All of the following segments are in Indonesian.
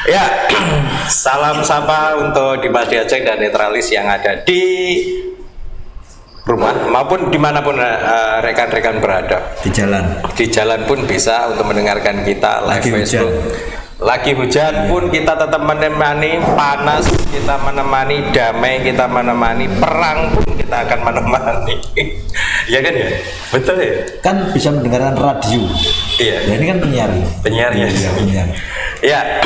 Ya, salam sapa untuk Dimas Diajeng dan Netralis yang ada di rumah maupun dimanapun rekan-rekan berada. Di jalan. Di jalan pun bisa untuk mendengarkan kita live Lagi Facebook. Lagi hujan pun kita tetap menemani, panas kita menemani, damai kita menemani, perang pun kita akan menemani. Ya kan ya? Betul ya? Kan bisa mendengarkan radio. Iya. Ya, ini kan penyiar. Penyiar ya. Iya, penyiar. Ya,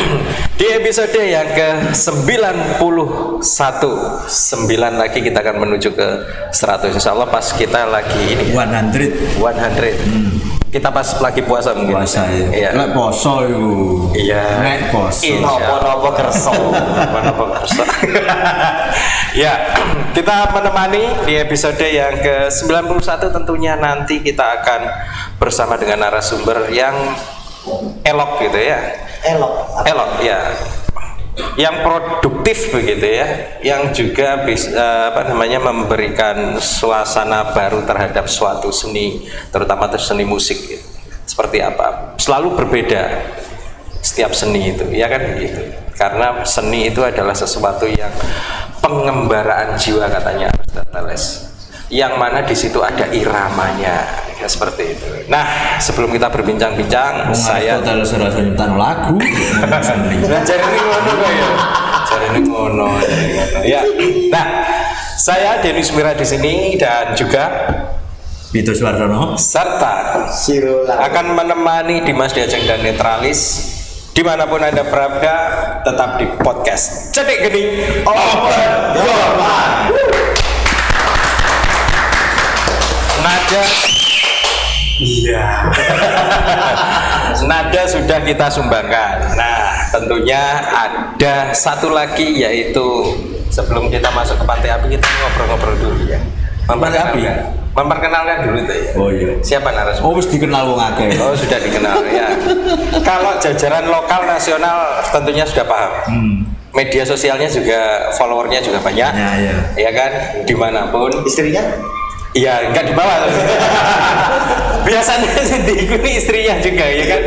di episode yang ke-91 9 lagi kita akan menuju ke 100. Insya Allah pas kita lagi ini 100. Kita pas lagi puasa mungkin. Puasa ya. Iya. Lek poso iku. Iya. Nek poso. Napa-napa kerso. Napa-napa kerso. Ya, kita menemani di episode yang ke-91 tentunya nanti kita akan bersama dengan narasumber yang elok gitu ya. Elok ya. Yang produktif begitu ya, yang juga bisa memberikan suasana baru terhadap suatu seni, terutama seni musik gitu. Seperti apa? Selalu berbeda setiap seni itu, ya kan begitu. Karena seni itu adalah sesuatu yang pengembaraan jiwa katanya Aristoteles. Yang mana di situ ada iramanya, ya seperti itu. Nah, sebelum kita berbincang-bincang, saya lagu. Cari ini ngono ya. Cari ini ngono. Ya. Nah, saya Dennis Mira di sini dan juga Vito Suwardono serta Sirula akan menemani Dimas Diajeng dan Netralis dimanapun Anda berada, tetap di podcast Cedik Geni Open Your Mind. Nada, iya. Nada sudah kita sumbangkan. Nah, tentunya ada satu lagi, yaitu sebelum kita masuk ke Pantai Api kita ngobrol-ngobrol dulu ya. Memperkenalkan dulu tuh ya. Oh iya. Siapa narasumber? Oh, wis dikenal wong akeh. Oh, sudah dikenal ya. Kalau jajaran lokal nasional tentunya sudah paham. Media sosialnya juga, followernya juga banyak. Ya kan, dimanapun. istrinya Iya, enggak dibawa. Biasanya ini istrinya juga, ya kan?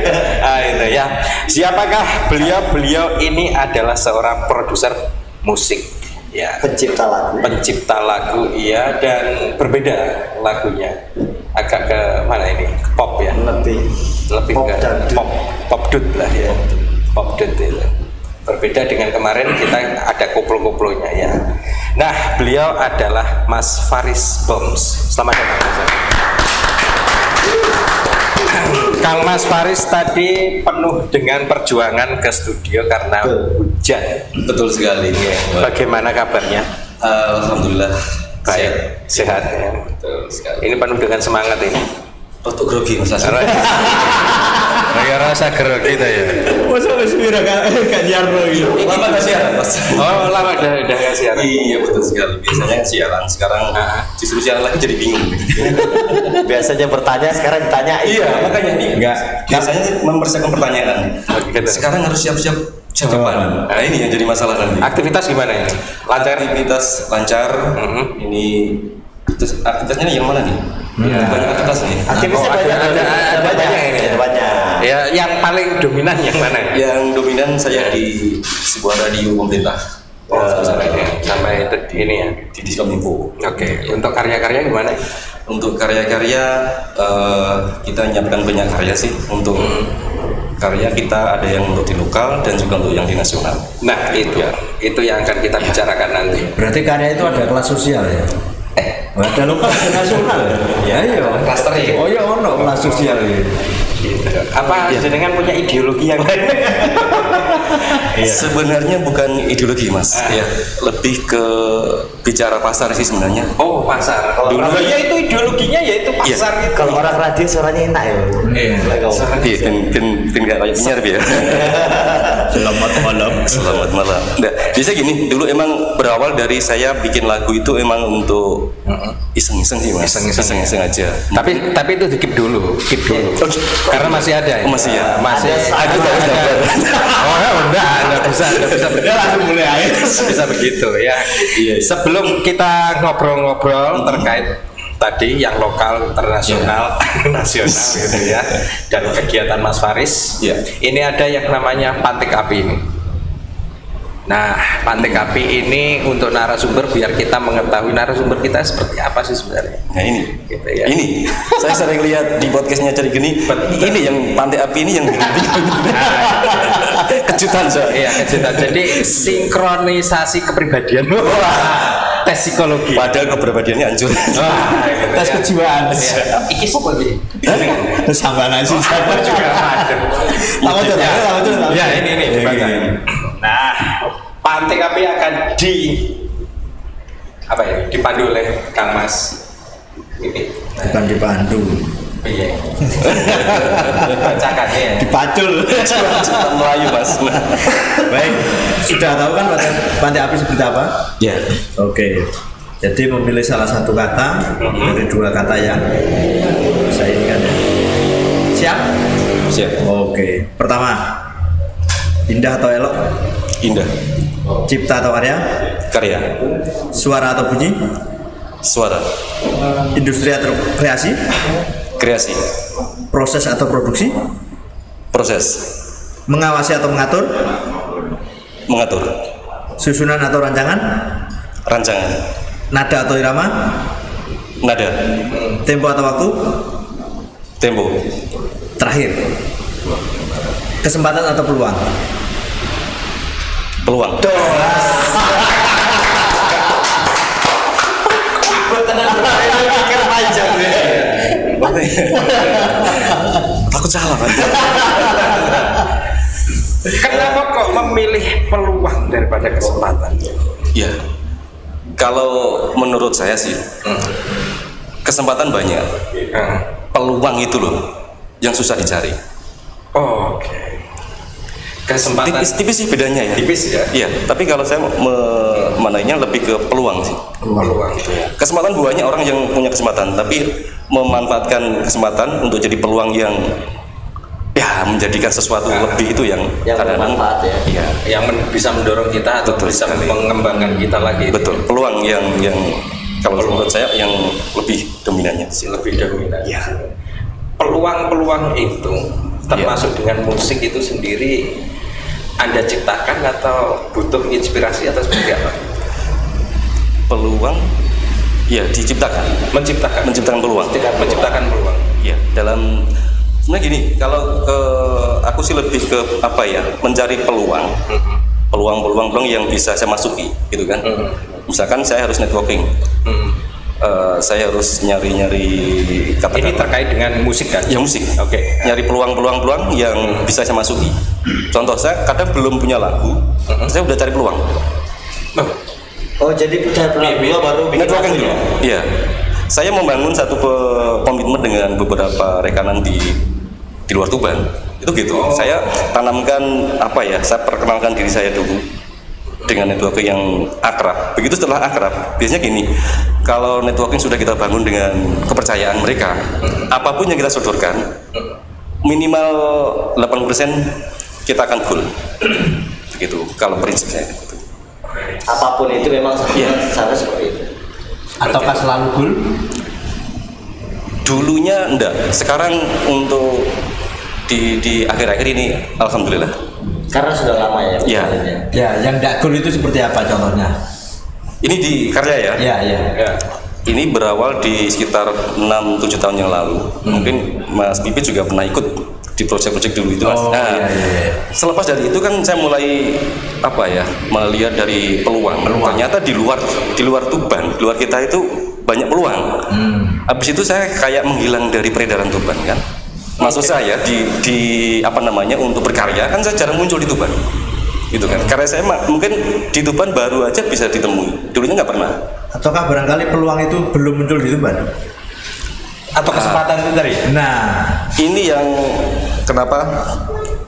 Itu ya. Siapakah beliau? Beliau ini adalah seorang produser musik, ya. Pencipta lagu, iya, dan berbeda lagunya. Agak ke mana ini? Pop ya. Lebih pop ke pop dut lah ya. Pop dut itu. Berbeda dengan kemarin kita ada koplo-koplonya ya. Nah, beliau adalah Mas Faris Boms. Selamat datang Mas. Kang Mas Faris tadi penuh dengan perjuangan ke studio karena hujan. Betul sekali. Ya. Bagaimana kabarnya? Alhamdulillah Baik, sehat ya. Betul sekali. Ini penuh dengan semangat ini. Rotok grogi Mas. Rasa grogi kita ya. Masa wis mira kan jarno iki. Lama gak siaran Mas? Oh, lama udah gak siaran. Iya betul sekali. Biasanya siaran, sekarang disuruh siaran lagi jadi bingung. biasanya bertanya sekarang ditanya. Iya makanya nih. Enggak. Biasanya mempersiapkan pertanyaan. Sekarang harus siap-siap jawaban. Nah ini yang jadi masalah nanti. Aktivitas gimana ini? Lancar? Aktivitas lancar. Ini aktivitasnya yang mana nih? Banyak aktivitas nih. Aktivisnya banyak. Ya, yang paling dominan yang mana? Yang dominan saya di sebuah radio pemerintah. Sampai ini ya di Diskominfo. Oke. Untuk karya-karya gimana? Untuk karya-karya kita menyiapkan banyak karya sih. Untuk karya kita ada yang untuk di lokal dan juga untuk yang di nasional. Nah itu yang akan kita bicarakan nanti. Berarti karya itu ada kelas sosial ya? Ada lokal dan nasional. Ya iya. Klaster ya. Oh iya ono kelas sosial ya. Apa jenengan punya ideologi yang lain? Sebenarnya bukan ideologi Mas, ya lebih ke bicara pasar sih sebenarnya. Oh pasar. Kalau ya itu ideologinya ya itu pasar. Gitu. Kalau orang radio suaranya enak ya. Iya. Nggak kayak penyiar ya. Selamat malam. Selamat malam. Nah, biasa gini, dulu emang berawal dari saya bikin lagu itu emang untuk iseng-iseng sih Mas. Iseng-iseng aja. Tapi itu keep dulu. Karena masih ada ya. Masih ya. Masih. Aku tahu dapat. Oh enggak bisa langsung mulai aja. Bisa begitu ya. Iya. Sebelum kita ngobrol-ngobrol terkait tadi yang lokal, internasional, nasional gitu ya, dan kegiatan Mas Faris. Iya. Ini ada yang namanya Pantik Api ini. Nah, Pantai Kapi ini untuk narasumber biar kita mengetahui narasumber kita seperti apa sih sebenarnya. Nah ini, Gitu ya. ini saya sering lihat di podcastnya Cari Geni. Ini yang Pantai Api ini yang kejutan so. Iya, kejutan. Jadi sinkronisasi kepribadian. Tes psikologi. Padahal kepribadiannya hancur. Tes kejiwaan. Iki sopo iki? Sama nasi sama Juga ada. Ya, ini dibacain. Nah, Pantai Kapi akan dipandu oleh Kang Mas. Ini. bukan dipandu, Iya. Bacakan ya. dipacul. Cepat Melayu Mas. Baik, sudah tahu kan Pantai Api seperti apa? Ya. Oke, jadi memilih salah satu kata dari dua kata yang saya ini kan ya. Siap? Siap. Oke, pertama, indah atau elok, Indah. cipta atau karya, Karya. suara atau bunyi, Suara. industri atau kreasi, Kreasi. proses atau produksi, Proses. mengawasi atau mengatur, Mengatur. susunan atau rancangan, Rancangan. nada atau irama, Nada. tempo atau waktu, Tempo. terakhir, kesempatan atau peluang. Peluang. Aku salah kan? Kenapa kok memilih peluang daripada kesempatan? Ya. Kalau menurut saya sih, kesempatan banyak. Peluang itu loh yang susah dicari. Oke. Kesempatan Tipis sih bedanya ya. tipis ya. Iya, tapi kalau saya menanya lebih ke peluang sih. Peluang itu ya. Kesempatan banyak orang yang punya kesempatan, tapi memanfaatkan kesempatan untuk jadi peluang yang ya menjadikan sesuatu lebih itu yang kadang-kadang bermanfaat ya. Iya, Yang bisa mendorong kita atau Betul bisa sekali. mengembangkan kita lagi. betul. Peluang yang kalau menurut saya yang lebih dominannya sih. Lebih dominan. Iya. Peluang-peluang itu termasuk dengan musik itu sendiri Anda ciptakan atau butuh inspirasi atau seperti apa? Peluang ya diciptakan. Menciptakan peluang. Menciptakan peluang. Iya, dalam sebenarnya gini, kalau aku sih lebih ke apa ya, mencari peluang yang bisa saya masuki, gitu kan. Misalkan saya harus networking, saya harus nyari kata-kata. Ini terkait dengan musik kan? Ya musik. Oke. Nyari peluang yang bisa saya masuki. Contoh, saya kadang belum punya lagu, saya udah cari peluang. Oh, jadi percaya dulu baru bikin Networking lagunya. dulu. Iya. Saya membangun satu komitmen dengan beberapa rekanan di luar Tuban. Itu gitu. Saya tanamkan apa ya? Saya perkenalkan diri saya dulu dengan networking yang akrab. Begitu setelah akrab, biasanya gini. Kalau networking sudah kita bangun dengan kepercayaan mereka, apapun yang kita sodorkan, minimal 80% kita akan full. Begitu. Kalau prinsip saya. Apapun itu memang Iya. sana seperti itu. Ataukah selalu cool? Dulunya enggak. Sekarang untuk di akhir-akhir ini alhamdulillah. Karena sudah lama ya. Iya. perjalanannya. Ya, yang tidak cool itu seperti apa contohnya? Ini di karya ya. Ya, ya. Ya. Ini berawal di sekitar 6-7 tahun yang lalu. Mungkin Mas Pipit juga pernah ikut di proyek-proyek dulu itu, Mas. Oh, Nah, iya. selepas dari itu kan saya mulai apa ya, melihat dari peluang. Ternyata di luar Tuban, di luar kita itu banyak peluang. Habis itu saya kayak menghilang dari peredaran Tuban kan. Maksud saya di apa namanya, untuk berkarya kan saya jarang muncul di Tuban. Gitu kan. Karya saya mungkin di Tuban baru aja bisa ditemui. Dulunya nggak pernah. Ataukah barangkali peluang itu belum muncul di Tuban? Atau kesempatan itu tadi? Nah, Ini yang kenapa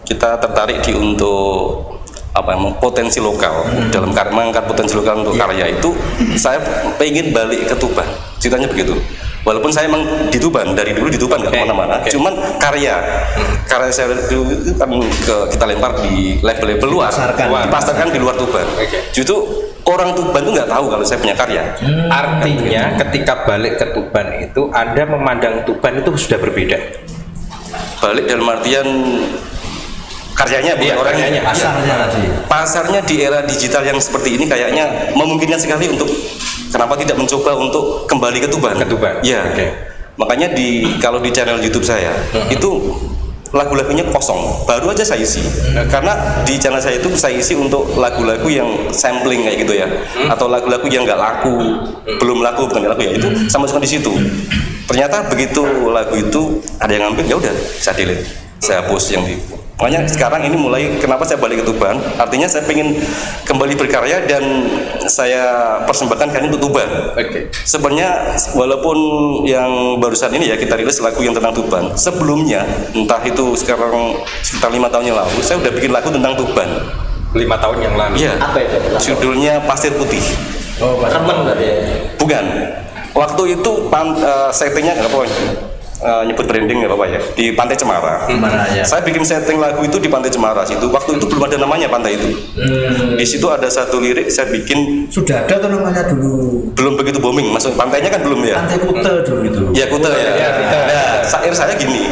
kita tertarik untuk apa, potensi lokal dalam mengangkat potensi lokal untuk karya itu. Saya pengen balik ke Tuban, ceritanya begitu. Walaupun saya emang di Tuban, dari dulu di Tuban nggak kemana-mana, cuman karya saya itu kan kita lempar di level-level luar, dipasarkan di luar Tuban. Justru orang Tuban tuh nggak tahu kalau saya punya karya. Artinya ketika balik ke Tuban itu Anda memandang Tuban itu sudah berbeda. Balik dalam artian karyanya bukan orangnya. Pasarnya tadi. Pasarnya di era digital yang seperti ini kayaknya memungkinkan sekali untuk kenapa tidak mencoba untuk kembali ke Tuban. Ya. Makanya kalau di channel YouTube saya itu lagu-lagunya kosong, baru aja saya isi. Karena di channel saya itu saya isi untuk lagu-lagu yang sampling kayak gitu ya, atau lagu-lagu yang nggak laku, belum laku, bukan laku ya, itu sama sekali di situ. Ternyata begitu lagu itu ada yang ngambil, ya udah saya delete, saya hapus yang di. Makanya sekarang ini mulai kenapa saya balik ke Tuban, artinya saya pengen kembali berkarya dan saya persembahkan karya untuk Tuban. Sebenarnya walaupun yang barusan ini ya kita rilis lagu yang tentang Tuban, sebelumnya entah itu sekarang sekitar 5 tahun yang lalu saya udah bikin lagu tentang Tuban. 5 tahun yang lalu. Iya. Apa itu? Judulnya Pasir Putih. Remen berarti ya? Bukan. Waktu itu settingnya nggak apa nyebut branding nggak apa-apa ya, di Pantai Cemara. Ya. Saya bikin setting lagu itu di Pantai Cemara situ. Waktu itu belum ada namanya pantai itu. Di situ ada satu lirik saya bikin. Sudah ada tuh namanya dulu. Belum begitu booming, maksud pantainya kan belum ya. Pantai Kute dulu itu. Ya Kute ya. Nah, syair saya gini.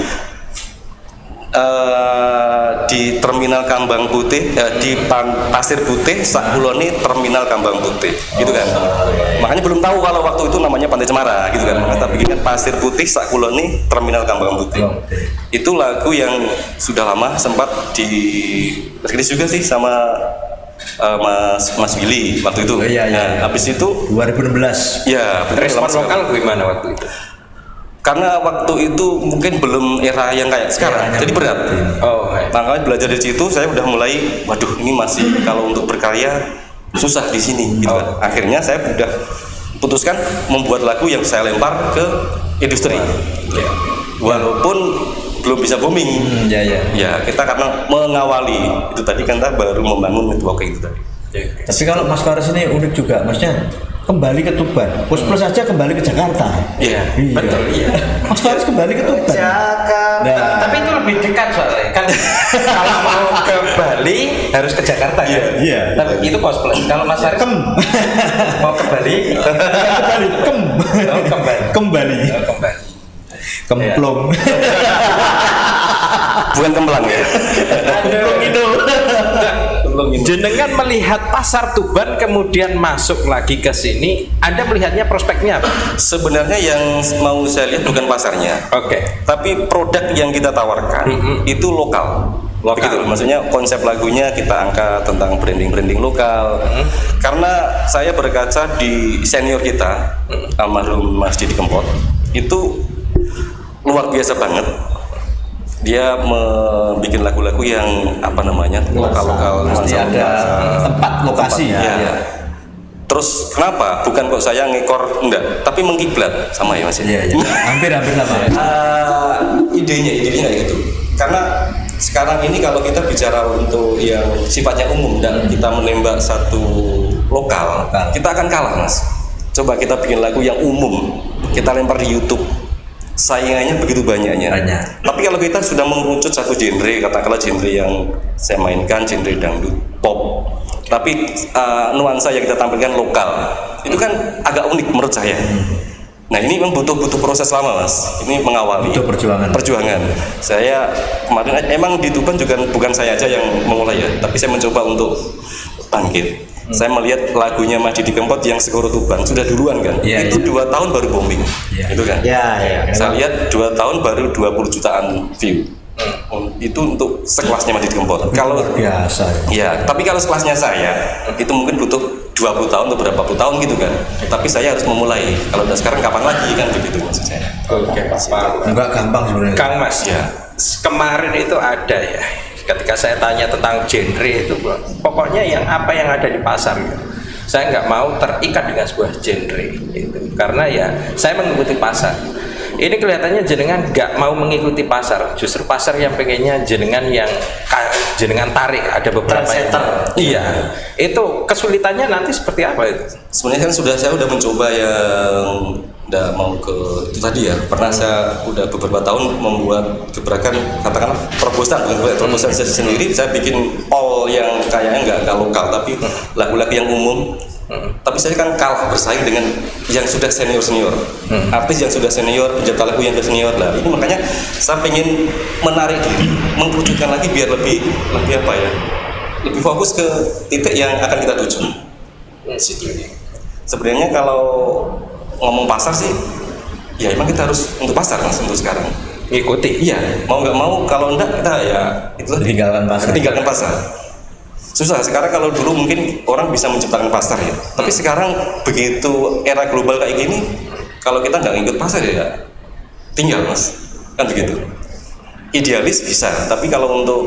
Di Terminal Kambang Putih, di Pasir Putih, sakulone Terminal Kambang Putih, gitu kan. Makanya belum tahu kalau waktu itu namanya Pantai Cemara, gitu kan. Maka bikin Pasir Putih, sakulone Terminal Kambang Putih. Itu lagu yang sudah lama sempat dirilis juga sih sama Mas Willy waktu itu. Nah, habis itu 2016. Ya, Respon lokal gimana waktu itu? Karena waktu itu mungkin belum era yang kayak sekarang, jadi berat. Makanya belajar dari situ saya udah mulai, waduh ini masih kalau untuk berkarya susah di sini, gitu kan. Akhirnya saya udah putuskan membuat lagu yang saya lempar ke industri, walaupun belum bisa booming. Ya kita karena mengawali itu tadi kan kita baru membangun networking itu tadi. Tapi kalau Mas Faris ini unik juga, maksudnya kembali ke Tuban, plus saja kembali ke Jakarta. Iya, betul. Iya. Mas Faris kembali ke Tuban. Jakarta. Nah. Tapi itu lebih dekat soalnya. Kan kalau mau ke Bali harus ke Jakarta ya. Iya. Tapi itu cosplay. Kalau Mas Faris mau ke Bali, kembali. Kemplong. Bukan kemplang ya. Kemplong itu. Jenengan melihat pasar Tuban kemudian masuk lagi ke sini, Anda melihatnya prospeknya apa? Sebenarnya yang mau saya lihat bukan pasarnya, tapi produk yang kita tawarkan itu lokal. Begitu, maksudnya konsep lagunya kita angkat tentang branding lokal. Karena saya berkaca di senior kita, almarhum Mas Didi Kempot, itu luar biasa banget. Dia membuat lagu-lagu yang apa namanya lokal pasti ada tempat lokasi ya. Terus kenapa bukan kok saya ngekor enggak tapi mengkiblat sama ya Mas. Hampir sama. Idenya kayak gitu. Karena sekarang ini kalau kita bicara untuk yang sifatnya umum dan kita menembak satu lokal, kita akan kalah Mas. Coba kita bikin lagu yang umum, kita lempar di YouTube, saingannya begitu banyaknya. Tapi kalau kita sudah mengerucut satu genre, katakanlah genre yang saya mainkan genre dangdut pop, tapi nuansa yang kita tampilkan lokal, itu kan agak unik menurut saya. Nah ini memang butuh proses lama Mas. Ini mengawali. Butuh perjuangan. Saya kemarin emang di Tuban juga bukan saya aja yang memulai ya, tapi saya mencoba untuk bangkit. Saya melihat lagunya Mas Didi Kempot yang Segoro Tuban sudah duluan kan, itu 2 tahun baru booming, gitu kan. Saya lihat 2 tahun baru 20 jutaan view. Itu untuk sekelasnya Mas Didi Kempot. Kalau biasa. Ya, tapi kalau sekelasnya saya itu mungkin butuh 20 tahun atau berapa puluh tahun gitu kan. Tapi saya harus memulai. Kalau udah sekarang kapan lagi kan begitu maksud saya. Enggak gampang sebenarnya. Kang Mas ya. Kemarin itu ada ya. Ketika saya tanya tentang genre itu, pokoknya yang apa yang ada di pasar ya. Saya nggak mau terikat dengan sebuah genre itu, karena ya saya mengikuti pasar. Ini kelihatannya jenengan nggak mau mengikuti pasar, justru pasar yang pengennya jenengan tarik. Ada beberapa yang iya. Itu kesulitannya nanti seperti apa itu? Sebenarnya kan saya udah mencoba yang udah mau ke itu tadi ya. Pernah saya udah beberapa tahun membuat gebrakan katakanlah terobosan saya sendiri. Saya bikin all yang kayaknya nggak lokal tapi lagu-lagu yang umum Tapi saya kan kalah bersaing dengan yang sudah senior, artis yang sudah senior, pencipta lagu yang sudah senior lah. Ini makanya saya pengen menarik diri, mengkerucutkan lagi biar lebih apa ya, lebih fokus ke titik yang akan kita tuju. Sebenarnya kalau ngomong pasar sih, ya emang kita harus untuk pasar mas untuk sekarang. Ngikuti. Iya, mau nggak mau kalau enggak kita ya itu tinggalkan pasar. Susah sekarang. Kalau dulu mungkin orang bisa menciptakan pasar ya, tapi sekarang begitu era global kayak gini, kalau kita nggak ngikut pasar ya tinggal mas, kan begitu. Idealis bisa, tapi kalau untuk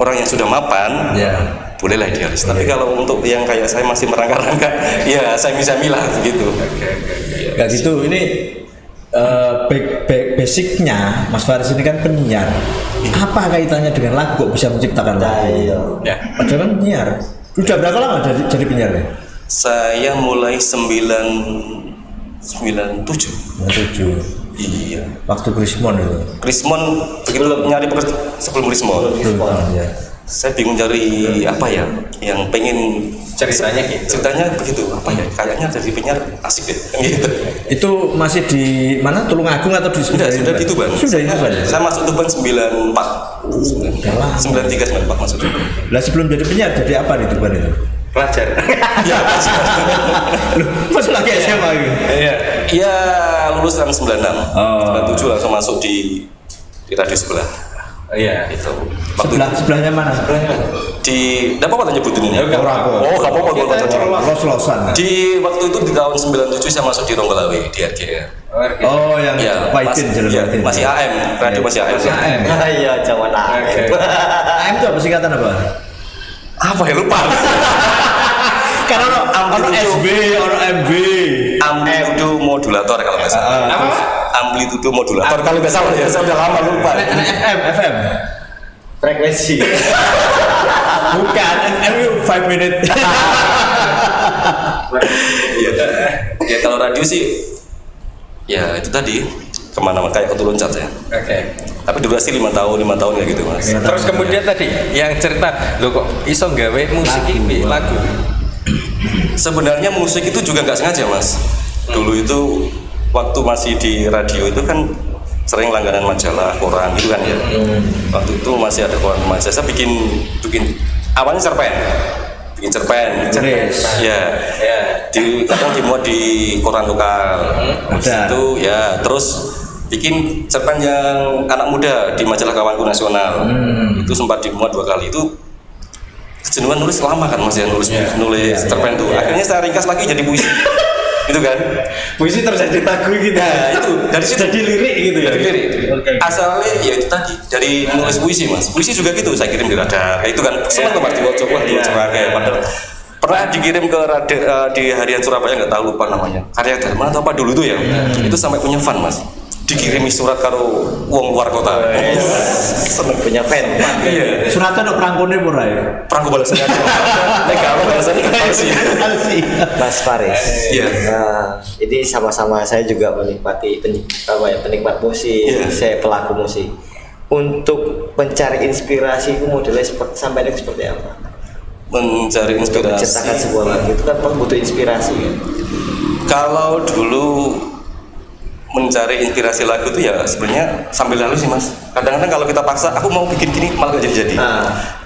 orang yang sudah mapan bolehlah idealis. Tapi kalau untuk yang kayak saya masih merangkak-rangkak, ya saya bisa milah begitu. Gak gitu. Ini basicnya Mas Faris ini kan penyiar. Apa kaitannya dengan lagu kok bisa menciptakan lagu? Padahal kan penyiar. Sudah berapa lama jadi penyiar? Saya mulai 97. Iya. Waktu Krismon itu. Krismon begitu nyari sebelum Krismon. Ya. Saya bingung cari apa ya yang pengen Ceritanya gitu. Ceritanya begitu apa ya? Kayaknya jadi penyiar asik deh. Gitu. Itu masih di mana? Tulungagung atau di Sudah di Tuban. Sudah di Tuban. Saya masuk Tuban 94. 93 94 masuk Tuban. Lah sebelum jadi penyiar jadi apa di Tuban itu? Pelajar. Iya, Masuk lagi SMA gitu. Iya, lulus tahun 96. 97 langsung masuk di radio sebelah. Iya. Itu. Sebelahnya mana? Di enggak apa-apa nyebutin ini. Enggak apa-apa. Oh, enggak apa-apa. Los-losan. Di waktu itu di tahun 97 saya masuk di Ronggolawe di RGR. Oh, yang Ya, Waitin jalan Waitin. masih AM, radio masih AM. Iya, zaman AM. AM itu apa singkatan apa? Apa ya lupa. Karena ono SB, ono MB. Amplitudo modulator kalau nggak salah. Amplitudo modulator kalau nggak salah ya, saya udah lama lupa. FM. Frekuensi. Bukan, FM itu 5 minute. Ya kalau radio sih, ya itu tadi kemana-mana kayak ketu loncat ya. Tapi durasi 5 tahun kayak gitu mas. Terus kemudian tadi yang cerita, lo kok iso gawe musik ini lagu? Sebenarnya musik itu juga nggak sengaja mas. Dulu itu waktu masih di radio itu kan sering langganan majalah, koran gitu kan ya. Waktu itu masih ada koran majalah. Saya bikin awalnya cerpen. Bikin cerpen. Ya. Kadang dimuat di koran lokal. Itu ya terus bikin cerpen yang anak muda di majalah Kawanku Nasional. Itu sempat dimuat 2 kali. Itu kejenuhan nulis lama kan mas ya, nulis cerpen itu. Akhirnya saya ringkas lagi jadi puisi. Itu kan Puisi terus jadi lagu gitu. Nah itu dari situ jadi lirik gitu ya. Jadi lirik. Asalnya ya itu tadi dari nulis puisi mas. Puisi juga gitu saya kirim di radar. Itu kan seneng tuh mas di WhatsApp kayak padahal pernah dikirim ke radar di Harian Surabaya, nggak tahu lupa namanya. Karya Dharma atau apa dulu tuh ya. Itu sampai punya fan mas. Dikirimi surat karo wong luar kota. Seneng punya fan. Iya. Suratnya ada perangkone ora ya? Perangko balas aja. Nek kalau balasannya kan sih. Mas Faris. Iya. Nah, ini sama-sama saya juga menikmati penikmat musik. Saya pelaku musik. Untuk mencari inspirasi itu modelnya sampai seperti apa? Mencari inspirasi. Menciptakan sebuah lagu itu kan butuh inspirasi kan? Kalau dulu mencari inspirasi lagu itu ya sebenarnya sambil lalu sih mas. Kadang-kadang kalau kita paksa, aku mau bikin gini malah gak jadi-jadi.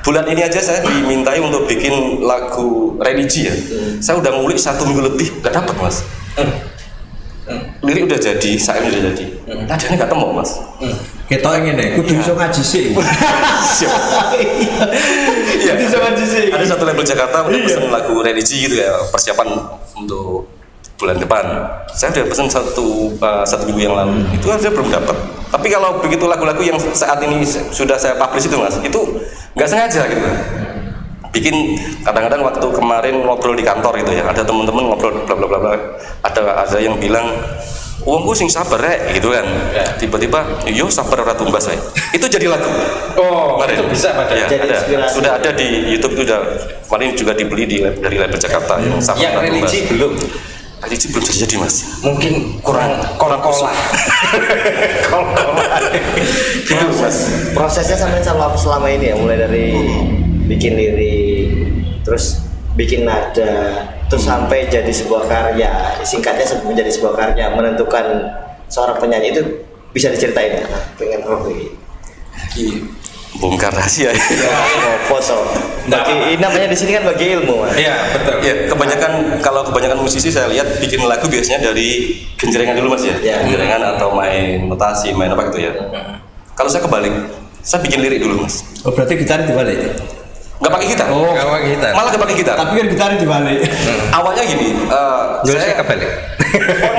Bulan ini aja saya dimintai untuk bikin lagu religi ya. Saya udah ngulik 1 minggu lebih, gak dapet mas. Lirik udah jadi, saya udah jadi. Nadanya gak temu mas. Ketok ngene, kudu iso ngaji sih. Iya. Kudu iso ngaji sih. Ada satu label Jakarta udah pesen lagu religi gitu ya, persiapan untuk bulan depan. Saya udah pesan satu minggu yang lalu. Itu aja belum dapat. Tapi kalau begitu lagu-lagu yang saat ini sudah saya publish itu mas, itu nggak sengaja gitu. Bikin kadang-kadang waktu kemarin ngobrol di kantor gitu ya, ada teman-teman ngobrol bla bla bla bla. Ada yang bilang, "Uangku sing sabar rek," gitu kan. Tiba-tiba, "Yo sabar ora tumbas saya." Itu jadi lagu. Oh, kemarin itu bisa pada. Ya, ada. Sudah ada di YouTube, sudah kemarin juga dibeli dari label Jakarta yang sabar. Yang religi belum. Religi belum jadi mas. Mungkin kurang kolah. Gitu mas. Prosesnya sampai selama ini ya, mulai dari bikin lirik, terus bikin nada, terus sampai jadi sebuah karya, singkatnya menjadi sebuah karya, menentukan seorang penyanyi itu bisa diceritain. Pengen rock ini. Bongkar rahasia. Foto. Bagi namanya di sini kan bagi ilmu. Iya, betul. Ya, kebanyakan musisi saya lihat bikin lagu biasanya dari genjrengan dulu Mas ya. Genjrengan atau main notasi, main apa gitu ya. Kalau saya kebalik, saya bikin lirik dulu Mas. Oh berarti gitar dibalik? Nggak pakai gitar. Oh, nggak pakai gitar. Malah nggak pakai gitar. Tapi kan gitar dibalik. Awalnya gini, Saya kebalik.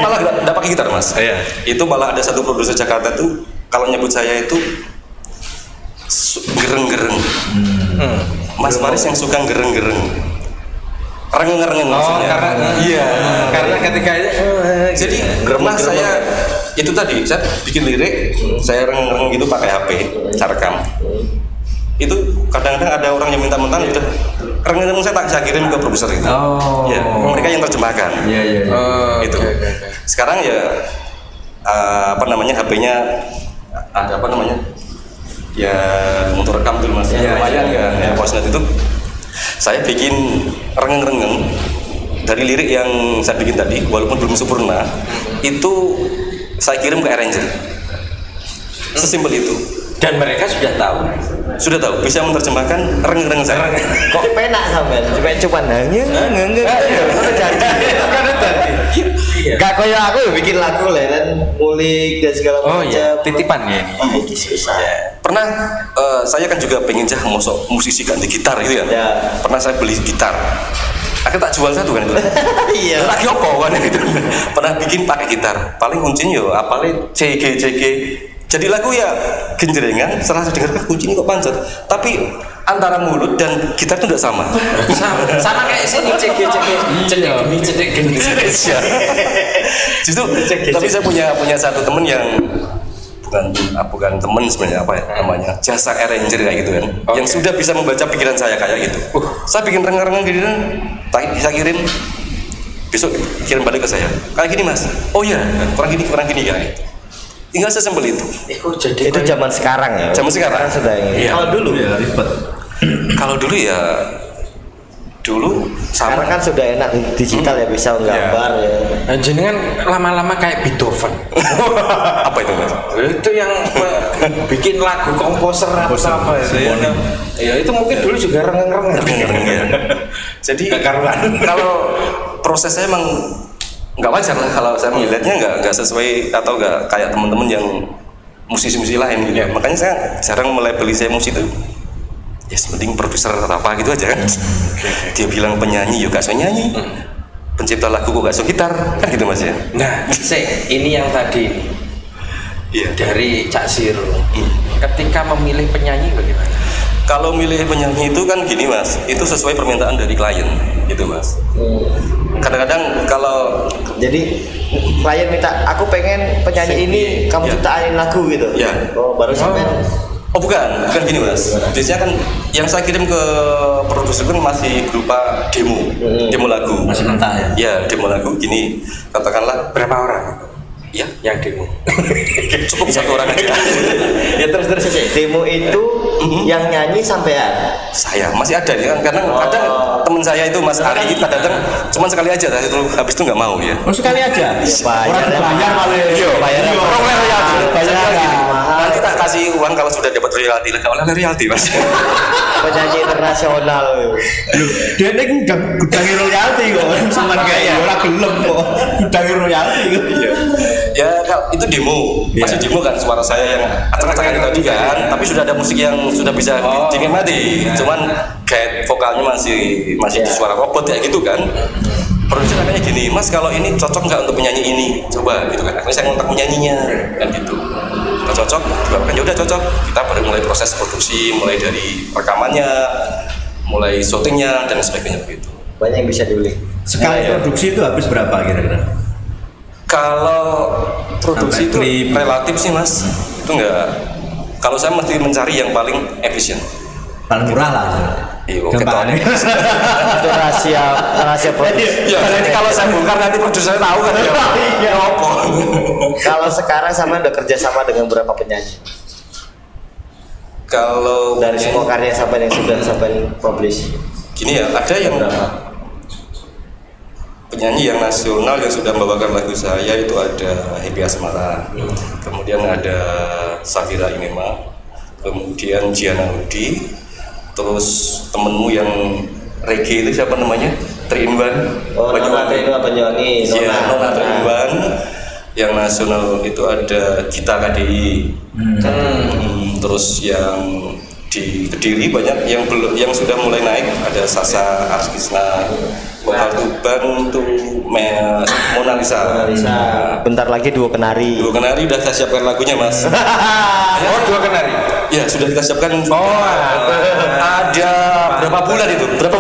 malah nggak pakai gitar Mas. Iya. Itu malah ada satu produser Jakarta tuh kalau nyebut saya itu gereng-gereng. Mas Faris yang suka gereng-gereng. Rengeng-rengeng maksudnya. Karena ketika itu Jadi pernah saya itu tadi saya bikin lirik, saya rengeng-rengeng gitu pakai HP, saya rekam. Itu kadang-kadang ada orang yang minta-minta udah rengeng-rengeng saya kirim ke produser itu. Ya, mereka yang terjemahkan. Iya. Itu. Sekarang ya HP-nya ada ya untuk rekam dulu Mas. Lumayan ya. Voice note itu saya bikin rengeng-rengeng dari lirik yang saya bikin tadi, walaupun belum sempurna, itu saya kirim ke arranger. Sesimpel itu. dan mereka sudah tahu Bisa menerjemahkan rengeng-rengeng saya. Kok penak sampean? Cuma nangis Iya. Gak kayak aku bikin lagu lah kan, ngulik dan segala macam. Oh iya, titipan ya ini. Ini susah. Pernah saya kan juga pengen mosok musisi ganti gitar gitu ya. Pernah saya beli gitar. Akhirnya tak jual satu kan itu. Iya. Lagi opo kan itu. Pernah bikin pakai gitar. Paling kuncinya yo apalnya CG. Jadi lagu ya genjrengan, setelah saya dengar kunci ini kok pancet. Tapi antara mulut dan gitar itu tidak sama. Sama kayak sini cedek gini. Justru tapi saya punya satu temen yang bukan temen sebenarnya namanya jasa arranger kayak gitu kan, yang sudah bisa membaca pikiran saya kayak gitu. Saya bikin rengeng-rengeng gini bisa kirim besok kirim balik ke saya kayak gini Mas. Oh iya kurang gini ya itu. Tinggal sesimpel itu. Itu zaman sekarang ya. Zaman sekarang sudah ini. Iya. Kalau dulu ya ribet. Kalau dulu sekarang kan sudah enak digital ya, bisa gambar ya. Nah, jenengan lama-lama kayak Beethoven. Apa itu Mas? Itu yang bikin lagu komposer apa itu ya. Ya itu mungkin dulu juga rengeng-rengeng. Ya. Jadi kalau prosesnya emang nggak wajar lah kalau saya melihatnya nggak sesuai atau nggak kayak teman-teman yang musisi-musisi lain gitu. Makanya saya jarang melabeli saya musisi itu. Ya mending produser atau apa gitu aja kan. Dia bilang penyanyi, gak so nyanyi. Pencipta lagu kok gak so gitar, kan gitu Mas ya. Nah, ini yang tadi dari Cak Siro. Ketika memilih penyanyi bagaimana? Kalau milih penyanyi itu kan gini Mas, itu sesuai permintaan dari klien gitu Mas. Kadang-kadang kalau jadi klien minta aku pengen penyanyi ini kamu ciptain lagu gitu. Ya. Oh baru sampai. Oh bukan gini Mas. Biasanya kan yang saya kirim ke produser kan masih berupa demo lagu. Masih mentah ya? Ya demo lagu gini, katakanlah Berapa orang? ya Yang demo. cukup satu orang aja. Ya terus demo itu yang nyanyi sampean. Saya masih ada nih kan, kadang teman saya itu Mas Ari kadang cuma sekali aja, habis itu nggak mau ya. Oh sekali aja? Orang dibayar malah. Bayar. Nanti tak kasih uang kalau sudah dapat royalti lah, kalau royalti Mas. Penyanyi internasional. Dia ini gudangi royalti kok, sama kayak orang gelem kok, gudangi royalti kok. Ya kalau itu demo, masih demo kan suara saya yang acak-acakan tadi kan, tapi sudah ada musik yang sudah bisa dinikmati, cuman kayak vokalnya masih di suara robot ya gitu kan. Produser katanya gini, Mas kalau ini cocok nggak untuk penyanyi ini, coba gitu kan. Akhirnya saya ngontak penyanyinya kan gitu. Kalau cocok, kan ya udah cocok. Kita baru mulai proses produksi, mulai dari rekamannya, mulai syutingnya dan sebagainya begitu. Banyak yang bisa dibeli. Sekali produksi itu habis berapa kira-kira? Kalau produksi itu relatif sih Mas, itu enggak. Kalau saya mesti mencari yang paling efisien. Paling murah lah. Iya, gampang. Itu rahasia produksi. Ya, nanti kalau saya bongkar nanti produser tahu kan ya. Iya, apa? Kalau sekarang sama udah kerja sama dengan berapa penyanyi? Kalau Dari semua karya sampai yang sudah sampai publish. gini ya, ada yang penyanyi yang nasional yang sudah membawakan lagu saya itu ada Happy Asmara, kemudian ada Safira Inema, kemudian Giana Udi, terus temenmu yang reggae itu siapa namanya? Triinwan. Banyuwangi. Iya, Nona Triinwan. Yang nasional itu ada Gita KDI. Terus yang di Kediri banyak yang sudah mulai naik, ada Sasa Arskisna, vokal Tuban tuh Mona Lisa. Bentar lagi Duo Kenari udah kita siapkan lagunya, Mas. Oh, Duo Kenari. Ya, sudah kita siapkan. Ada berapa bulan itu? Berapa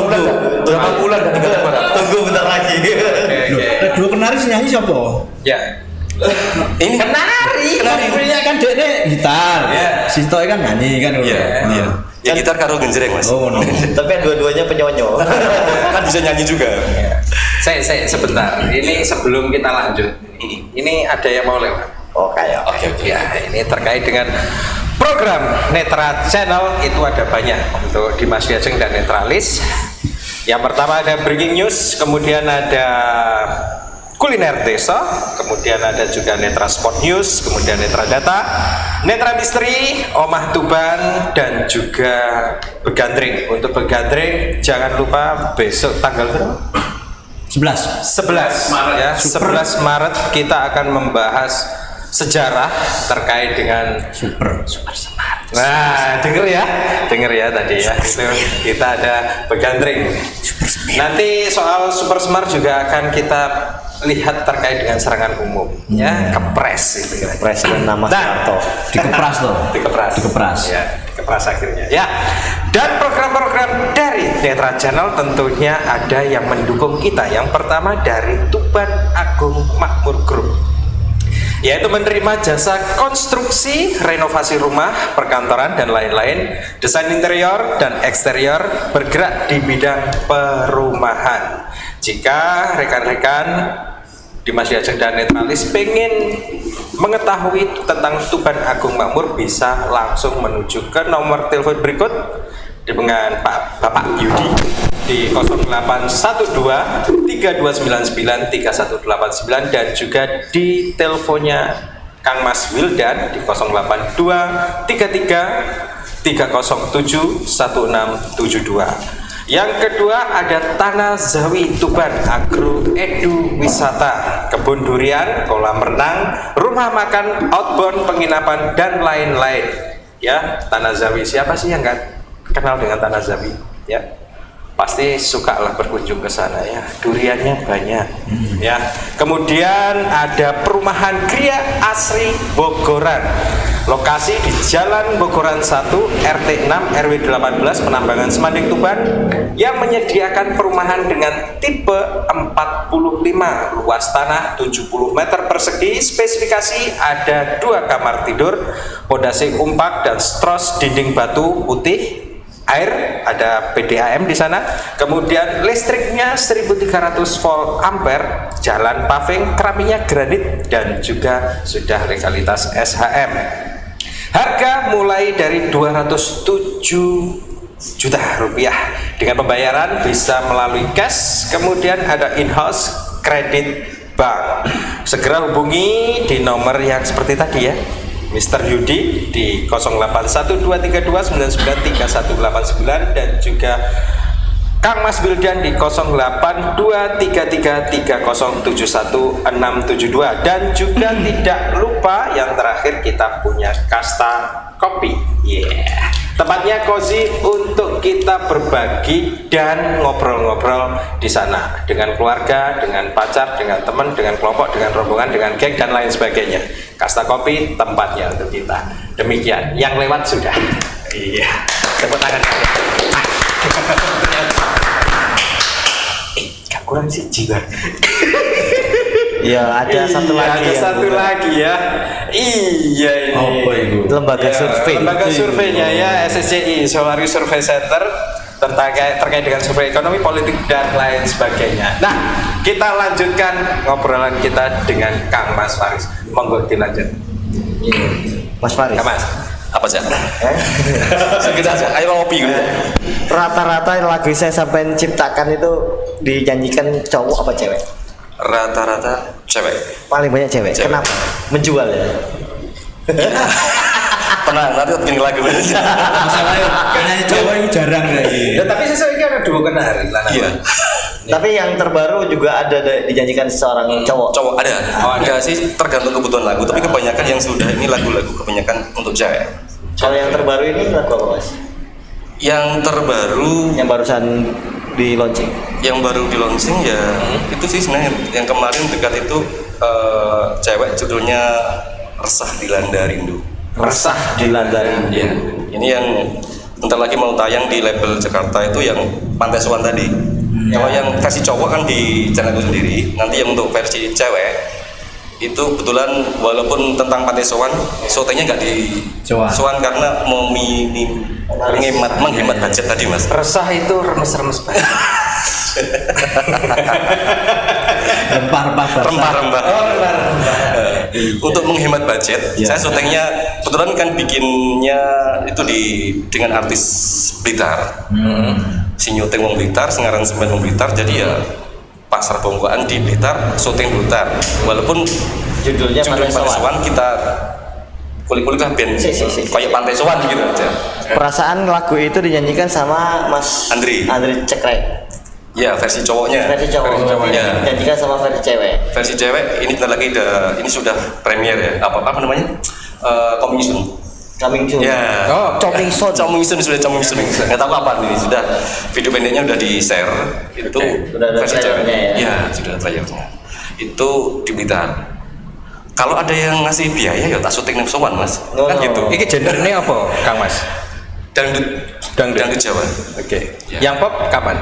bulan dan tunggu bentar lagi. Duo Kenari sih nyanyi siapa? Ya. Ini Kenari kan dia gitar. Si Toy kan nyanyi kan. Iya. Ya gitar karo genjreng, Mas. Oh, no. Tapi dua-duanya penyonyo. Kan bisa nyanyi juga. Saya sebentar. Ini sebelum kita lanjut. Ini ada yang mau lewat. Oke. Ya, ini terkait dengan program Netra Channel itu ada banyak untuk Dimas Wiajeng dan Netralis. Yang pertama ada breaking news, kemudian ada kuliner desa, kemudian ada juga Netra Sport News, kemudian Netra Data, Netra Misteri, Omah Tuban, dan juga Begandring. Untuk Begandring jangan lupa besok tanggal berapa? 11 Maret ya. 11 Maret kita akan membahas sejarah terkait dengan Super Smart. Nah, denger ya tadi ya. Itu kita ada Begandring. Nanti soal Super Smart juga akan kita lihat terkait dengan serangan umum ya, kepres itu Kepres dan nama Soeharto. Dikepras ya, dikepras akhirnya ya. Dan program-program dari Netra Channel tentunya ada yang mendukung kita. Yang pertama dari Tuban Agung Makmur Group, yaitu menerima jasa konstruksi, renovasi rumah, perkantoran, dan lain-lain, desain interior dan eksterior, bergerak di bidang perumahan. Jika rekan-rekan Dimas Wiajeng dan Netralis pengen mengetahui tentang Tuban Agung Makmur, bisa langsung menuju ke nomor telepon berikut dengan Bapak Yudi di 0812 3299 3189 dan juga di teleponnya Kang Mas Wildan di 082 33 307 1672. Yang kedua ada Tanah Zawi Tuban Agro Edu Wisata, kebun durian, kolam renang, rumah makan, outbound, penginapan, dan lain-lain. Ya, Tanah Zawi, siapa sih yang nggak kenal dengan Tanah Zawi? Ya, pasti suka lah berkunjung ke sana ya. Duriannya banyak. Ya. Kemudian ada perumahan Gria Asri Bogoran. Lokasi di Jalan Bogoran 1 RT 6 RW 18 Penambangan Semanding Tuban, yang menyediakan perumahan dengan tipe 45, luas tanah 70 meter persegi, spesifikasi ada 2 kamar tidur, pondasi umpak dan stros dinding batu putih, air ada PDAM di sana, kemudian listriknya 1300 volt ampere, jalan paving, keramiknya granit, dan juga sudah legalitas SHM. Harga mulai dari 207 juta rupiah dengan pembayaran bisa melalui cash, kemudian ada in-house kredit bank. Segera hubungi di nomor yang seperti tadi ya, Mr. Yudi di 081332993189 dan juga Kang Mas Wildan di 0823333071 dan juga tidak lupa yang terakhir kita punya Kasta Kopi. Tempatnya cozy untuk kita berbagi dan ngobrol-ngobrol di sana dengan keluarga, dengan pacar, dengan teman, dengan kelompok, dengan rombongan, dengan geng dan lain sebagainya. Kasta Kopi tempatnya untuk kita. Demikian, yang lewat sudah. Iya. Tepuk tangan. Gak kurang sih jiwa. Ya, ada satu lagi. Ada satu lagi ya. Iya ini. Apa itu? Lembaga survei. Lembaga surveinya ya, SSCI, Solari Survey Center, terkait dengan survei ekonomi, politik, dan lain sebagainya. Nah, kita lanjutkan ngobrolan kita dengan Kang Mas Faris. Monggo dilanjut. Mas Faris. Kang Mas. Apa sih? Sekedar aja, ayo ngopi gitu. Rata-rata lagu saya sampai ciptakan itu dinyanyikan cowok apa cewek? Rata-rata cewek. Paling banyak cewek. Kenapa? Menjual ya. Pernah nanti bikin lagu. Masalahnya kayaknya cowok itu jarang lagi. Ya, tapi sesuai ini ada 2 kenari lanang. Iya. Tapi yang terbaru juga ada dijanjikan seorang cowok. Cowok ada. Enggak sih, tergantung kebutuhan lagu. Tapi kebanyakan yang sudah ini lagu-lagu kebanyakan untuk cewek. Kalau yang terbaru ini lagu apa Mas? Yang terbaru, Yang barusan di launching. yang baru di launching ya itu sih sebenarnya yang kemarin dekat itu cewek judulnya Resah Dilanda Rindu. Resah Dilandarin. Iya. Ini yang bentar lagi mau tayang di label Jakarta itu yang Pantai Sowan tadi. Kalau yang versi cowok kan di channelku sendiri. Nanti yang untuk versi cewek itu kebetulan walaupun tentang Pantai Sowan, syutingnya nggak di Sowan karena mau menghemat budget tadi Mas. Resah itu remes-remes banget. Rempah-rempah. Untuk menghemat budget, saya syutingnya kebetulan kan bikinnya itu dengan artis Blitar. Si nyuting wong Blitar, sengaransemen wong Blitar, jadi ya pasar bongkoan di Blitar, syuting Blitar. Walaupun Judulnya Pantai Sowan kita kulik-kulik lah ben kayak Pantai Sowan gitu aja. Perasaan lagu itu dinyanyikan sama Mas Andri Cekrek. Ya, versi cowoknya. Versi cowok. Ya. Dinyanyikan sama versi cewek. Versi cewek ini bentar lagi ini sudah premier ya. Apa namanya? Coming soon. Coming soon. Ya. Oh, Coming soon. Coming soon sudah coming soon. Nggak tahu apa ini sudah video pendeknya udah di share. Itu Sudah ada versi cewek. trailernya ya? Ya, sudah ada trailernya. Itu di Blitar. Kalau ada yang ngasih biaya ya tak syuting nang Sowan Mas. Kan gitu. Iki gendernya apa, Kang Mas? Dangdut Jawa. Oke. Ya. Yang pop kapan?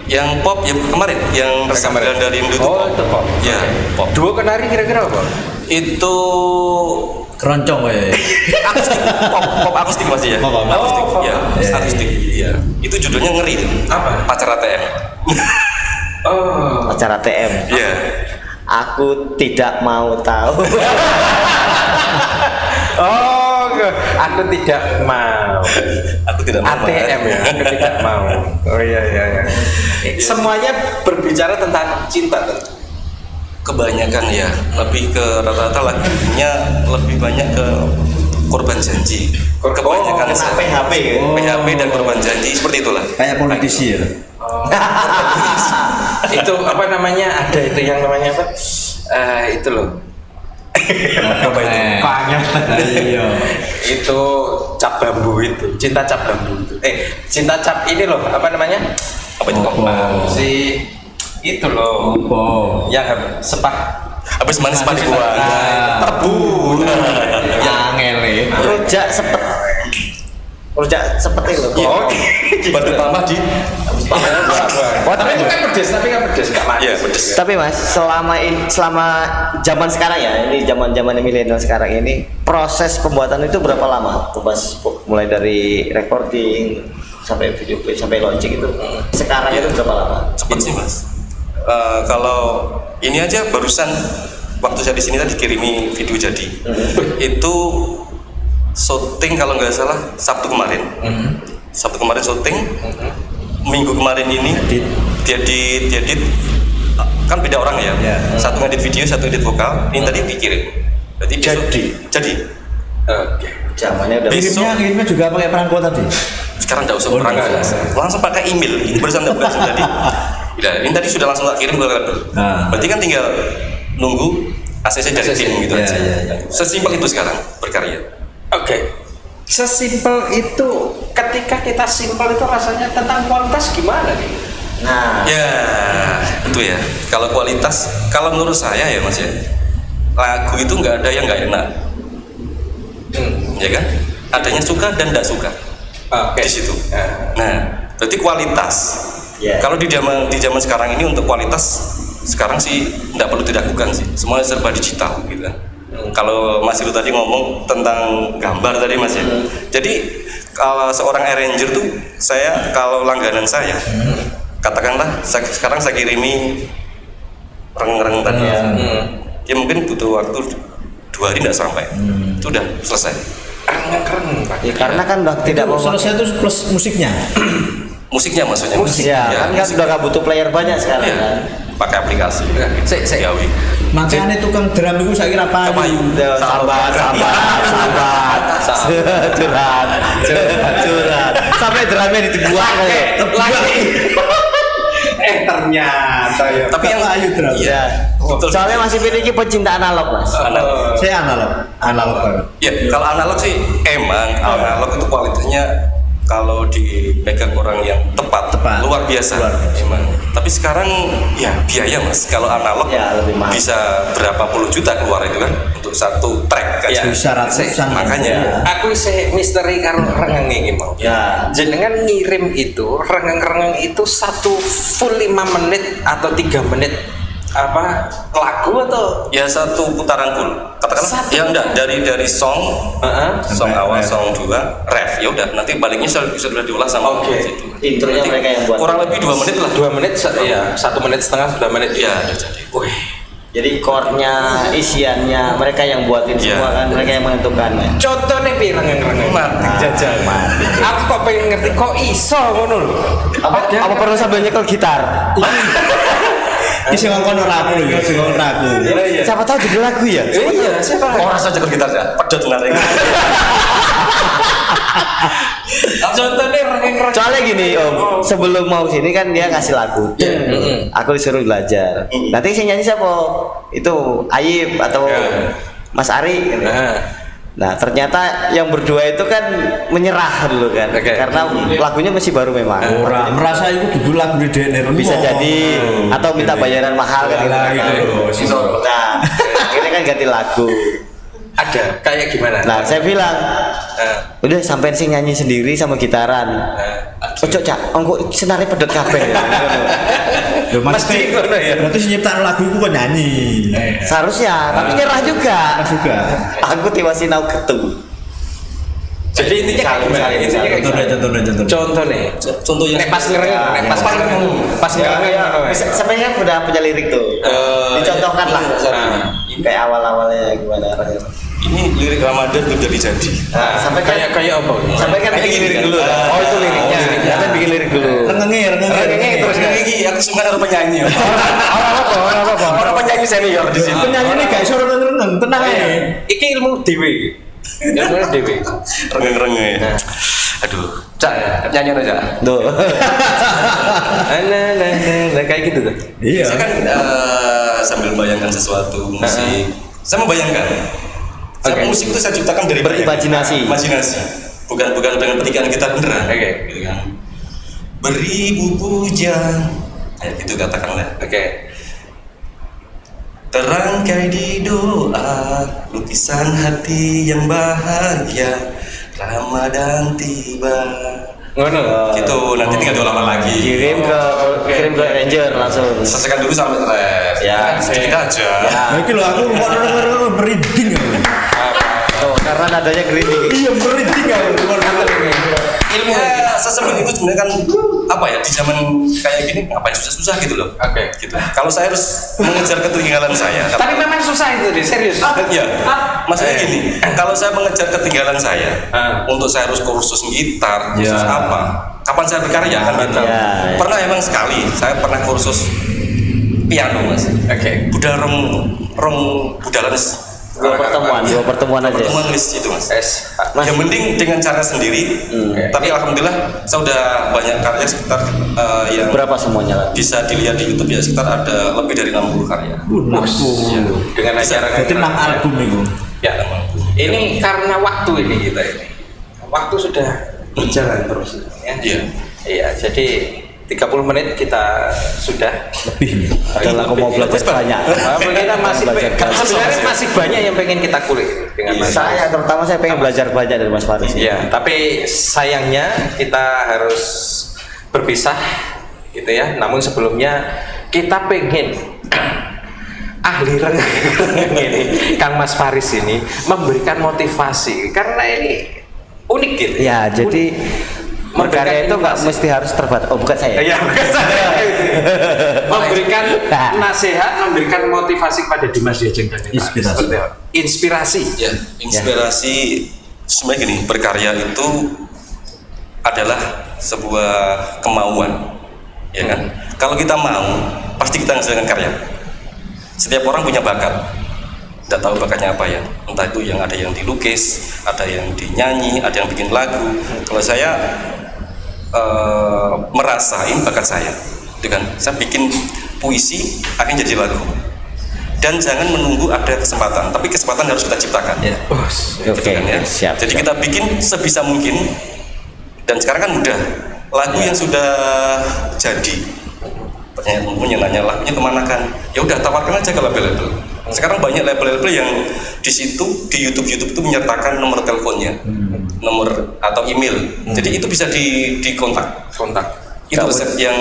Yang pop yang kemarin yang Resah Dilanda Rindu itu Oh, itu pop. Ya, pop. 2 kenari kira-kira apa? Itu Keroncong ya. akustik, pop akustik masih ya. Pop Akustik, pop. ya, akustik. Iya. Itu judulnya ngeri itu. Apa? Pacar ATM. Oh. Acara TM. Iya. Aku tidak mau tahu. Oh, aku tidak mau. Aku tidak mau. ATM ya, aku tidak mau. Oh iya. Semuanya berbicara tentang cinta tentu. Kebanyakan ya, lebih ke rata-rata lagunya lebih banyak ke korban janji. Kebanyakan Kena PHP ya? PHP dan korban janji seperti itulah. Kayak politisi ya. Itu apa namanya? Ada itu yang namanya apa? Itu loh. Apa itu? Banyak. Iya. Itu cap bambu itu, cinta cap bambu itu. Cinta cap ini loh, apa namanya? Apa itu? Si itu loh. Yang sepak. Habis manis pada gua. Terbu. Angele. Rujak sepet. Rujak sepet itu. Oh, batu tambah di. Oh, tapi itu kan pedes, nggak manis. Iya, pedes. Tapi Mas, selama zaman sekarang ya, ini zaman milenial sekarang ini, proses pembuatan itu berapa lama? Mulai dari recording sampai video klip sampai launching itu. Sekarang itu berapa lama? Cepet sih Mas. Kalau ini aja barusan waktu saya di sini tadi dikirimi video jadi. Itu syuting kalau nggak salah Sabtu kemarin. Sabtu kemarin syuting. Minggu kemarin ini diedit kan beda orang ya. Satu ngedit video, satu ngedit vokal. Ini tadi dikirim. Berarti jadi. Oke. Zamannya udah Kirimnya juga pakai perangko tadi. Sekarang nggak usah perangko, langsung pakai email. Ini barusan tadi. Ya, ini tadi sudah langsung tak kirim ke label. Berarti kan tinggal nunggu ACC dari tim gitu aja. Sesimpel itu sekarang berkarya. Oke. Sesimpel itu, ketika kita simpel itu rasanya tentang kualitas gimana nih? Nah, Ya, itu ya. Kalau kualitas, kalau menurut saya ya Mas ya, lagu itu nggak ada yang nggak enak, ya kan? Adanya suka dan tidak suka. Di situ. Nah, berarti kualitas. Kalau di zaman sekarang ini untuk kualitas sekarang sih tidak perlu dilakukan sih. Semuanya serba digital gitu kan. Kalau Mas Iru tadi ngomong tentang gambar tadi Mas ya. Jadi kalau seorang arranger tuh kalau langganan saya katakanlah sekarang saya kirimi reng-reng tadi ya mungkin butuh waktu 2 hari tidak sampai sudah selesai. Keren. ya, karena kan udah tidak mau Selesai itu plus musiknya. Musiknya maksudnya. musik ya, kan udah gak butuh player banyak sekarang kan. pakai aplikasi. Sik. Gawe. Makanya tukang drum itu saya kira Payu. payu. Sabar. Curhat. Sampai drumnya dibuang lagi. Ternyata ya. Tapi yang payu drum. Iya. Betul. Soalnya masih memiliki pecinta analog, Mas. Analog. Saya analog banget. Ya, kalau analog sih emang analog itu kualitasnya kalau dipegang orang yang tepat. Luar biasa. Emang. Tapi sekarang ya biaya Mas. Kalau analog Ya, lebih mahal. bisa berapa puluh juta keluar itu kan untuk satu track kan. Ya. Bisa ratusan. Makanya. Aku misteri karo rengeng iki mau. Ya. Jenengan ngirim itu rengeng itu satu full 5 menit atau 3 menit apa lagu atau Ya satu putaran full. Katakanlah Satu ya enggak dari song song Sampai awal, ref. song 2, ref. Ya udah nanti baliknya sudah diolah sama Oke. situ. Intronya Nanti mereka yang buat. kurang lebih 2 menit lah. 2 menit ya 1 menit setengah 2 menit Iya, udah jadi. Wih. Jadi core-nya, isiannya mereka yang buatin Iya. semua kan, mereka yang menentukannya. Contohnya pi rengeng Mati jajal. aku kok pengen ngerti kok iso ngono lho Apa perlu sambil nyekel gitar? Ini sing ngomong ora aku lho, sing ngomong ora aku. Siapa tahu judul lagu ya? iya siapa Oh rasa cekel gitar ya, pedot ngareng. contohnya rengeng Soalnya gini Om, sebelum mau sini kan dia ngasih lagu. Aku disuruh belajar. Nanti saya nyanyi siapa? Itu Ayib atau Mas Ari. Gitu. Nah ternyata yang berdua itu kan menyerah dulu kan, Oke. karena lagunya masih baru memang. Ora merasa itu duduk lagu di DNR. Bisa jadi atau minta bayaran mahal kan gitu. Lah, gitu loh. Nah akhirnya kan ganti lagu. ada kayak gimana Nah saya bilang udah sampein sih nyanyi sendiri sama gitaran. Ojo cak, engko senare pedot kabeh. Lho Mas Mesti ngono ya. berarti sing nyiptain lagu iku kok nyanyi. Seharusnya, tapi nyerah juga. Juga. Aku tiba sinau ketu. jadi intinya kayak gimana intinya kayak Contohnya. contoh nih Contoh yang nek pas ngerengeng nek pas ngerengeng pas ngerengeng ngono ya. Sampai kan udah punya lirik tuh. Dicontohkan lah. Kayak awal-awalnya gimana. ini lirik Ramadan udah jadi. Sampai kan kayak apa sampai kan bikin lirik dulu. oh itu liriknya Sampai bikin lirik dulu. Rengenge terus Lagi aku suka ada penyanyi. apa Orang penyanyi senior di sini. penyanyi ini gak iso reneng tenang aja. iki ilmu dewe ilmu dewe Rengeng-rengeng ya. Aduh, Cak, nyanyi aja. Tuh. nah kayak gitu tuh Iya. Saya kan sambil membayangkan sesuatu musik. Saya membayangkan. Musik itu saya ciptakan dari Berimajinasi. Imajinasi. Bukan dengan petikan gitar beneran. Oke. Gitu kan. Beribu puja. Kayak gitu katakanlah. oke Terangkai di doa, lukisan hati yang bahagia. Ramadan tiba. ngono Gitu, nanti tinggal diolah lagi. Kirim ke Ranger langsung. Selesaikan dulu sampai ref. Ya. Sedikit aja. Nah, iki lho aku kok merinding. Tuh, karena nadanya geriting. Iya merinding aku. ilmu Ya, sesebenarnya itu sebenarnya kan apa ya di zaman kayak gini ngapain susah-susah gitu loh. Oke. Gitu. Kalau saya harus mengejar ketinggalan saya. tapi memang susah itu deh serius Ya, maksudnya gini, kalau saya mengejar ketinggalan saya, untuk saya harus kursus gitar, kursus apa, kapan saya berkarya kan gitu. Ya. Pernah emang sekali, saya pernah kursus piano mas. oke Budal rong budalanes. Dua pertemuan aja. Pertemuan list itu mas. Mas. Yang penting dengan cara sendiri. Tapi alhamdulillah saya udah banyak karya sekitar yang Berapa semuanya lah? bisa dilihat di YouTube ya sekitar ada lebih dari 60 karya. dengan acara Berarti 6 album itu. ya ini karena waktu ini kita ini waktu sudah berjalan terus ya Iya. iya jadi 30 menit kita sudah Lebih nih. Padahal aku mau belajar banyak. kita masih sebenarnya masih banyak yang pengen kita kulik dengan Mas Faris. Saya terutama saya pengen belajar banyak dari Mas Faris. Iya, tapi sayangnya kita harus berpisah gitu ya. Namun sebelumnya kita pengen ahli rengeng ini Kang Mas Faris ini memberikan motivasi karena ini unik gitu. Ya, jadi Memberikan berkarya itu nggak inovasi. mesti harus terbatas. Oh, bukan saya. Iya, bukan saya. Memberikan nasihat, memberikan motivasi kepada Dimas Diajeng dan Inspirasi. Seperti apa? Inspirasi. Ya, inspirasi sebenarnya gini, berkarya itu adalah sebuah kemauan, ya kan? Kalau kita mau, pasti kita menghasilkan karya. Setiap orang punya bakat, tidak tahu bakatnya apa ya, entah itu yang ada yang dilukis, ada yang dinyanyi, ada yang bikin lagu. Kalau saya merasain bakat saya dengan saya bikin puisi akan jadi lagu. Dan jangan menunggu ada kesempatan, tapi kesempatan harus kita ciptakan. Ya. Oke, ya. siap. Jadi kita bikin sebisa mungkin. Dan sekarang kan mudah, lagu yang sudah jadi, pertanyaan nanya lagunya kemana kan? Ya udah tawarkan aja ke label-label. Sekarang banyak label-label yang di situ di YouTube itu menyertakan nomor teleponnya, nomor atau email. Jadi itu bisa dikontak. Itu resep yang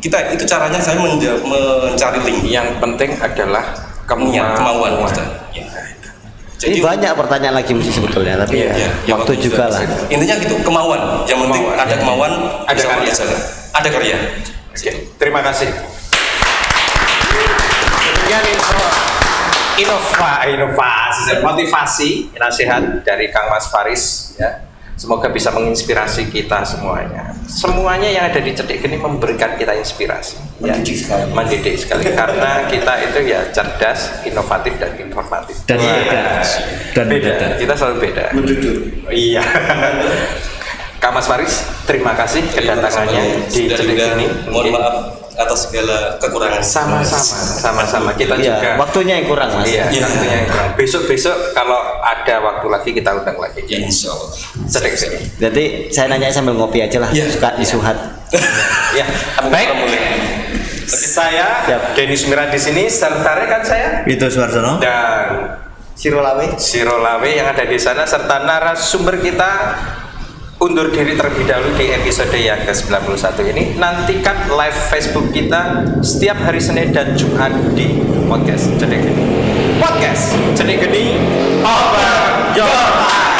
kita itu caranya saya mencari link. Yang penting adalah kemauan kita. Ya. Jadi banyak pertanyaan lagi mesti sebetulnya, tapi waktu juga lah. Intinya gitu, kemauan. Yang penting ada kemauan, ada karya. Ada karya. Oke, terima kasih. Sekian inovasi, motivasi, nasihat dari Kang Mas Faris ya. Semoga bisa menginspirasi kita semuanya. Semuanya yang ada di Cedik Geni memberikan kita inspirasi. Mendidik sekali. Karena kita itu ya cerdas, inovatif dan informatif. Dan beda. Kita selalu beda. Iya. Kang Mas Faris, terima kasih kedatangannya di Cedik Geni. Mohon maaf atas segala kekurangan. Sama-sama. Kita juga. Waktunya yang kurang, Mas. Iya, waktunya yang kurang. Besok kalau ada waktu lagi kita undang lagi. Ya, insya Allah. Cedik Geni. Jadi saya nanya sambil ngopi aja lah. Suka disuhat. Ya, baik. Saya Dennis Mira di sini serta rekan saya Itu Suarsono dan Sirolawe yang ada di sana serta narasumber kita undur diri terlebih dahulu di episode yang ke-91 ini. Nantikan live Facebook kita setiap hari Senin dan Jumat di podcast Cedik Geni. Podcast Cedik Geni, open your eyes.